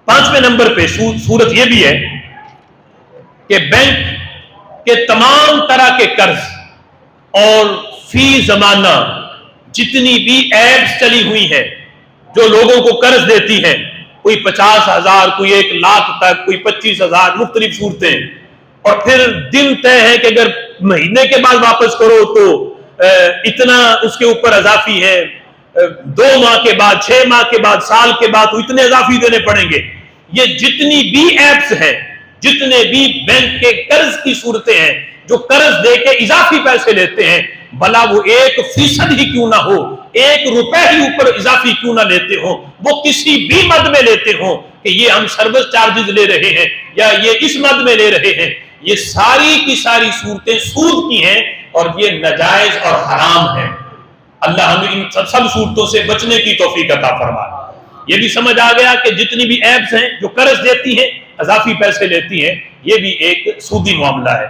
پانچویں نمبر پہ صورت یہ بھی ہے کہ بینک کے تمام طرح کے قرض اور فی زمانہ جتنی بھی ایپس چلی ہوئی ہیں جو لوگوں کو قرض دیتی ہیں، کوئی 50,000، کوئی 1,00,000 تک، کوئی 25,000، مختلف صورتیں، اور پھر دن طے ہے کہ اگر مہینے کے بعد واپس کرو تو اتنا اس کے اوپر اضافی ہے، 2 ماہ کے بعد، 6 ماہ کے بعد، سال کے بعد تو اتنے اضافی دینے پڑیں گے۔ یہ جتنی بھی ایپس ہیں، جتنے بھی بینک کے قرض کی صورتیں ہیں جو قرض دے کے اضافی پیسے لیتے ہیں، بھلا وہ 1% ہی کیوں نہ ہو، 1 روپے ہی اوپر اضافی کیوں نہ لیتے ہوں، وہ کسی بھی مد میں لیتے ہوں کہ یہ ہم سروس چارجز لے رہے ہیں یا یہ اس مد میں لے رہے ہیں، یہ ساری کی ساری صورتیں سود کی ہیں اور یہ ناجائز اور حرام ہیں۔ اللہ ہمیں ان سب صورتوں سے بچنے کی توفیق عطا فرمائے۔ یہ بھی سمجھ آ گیا کہ جتنی بھی ایپس ہیں جو قرض دیتی ہیں، اضافی پیسے لیتی ہیں، یہ بھی ایک سودی معاملہ ہے۔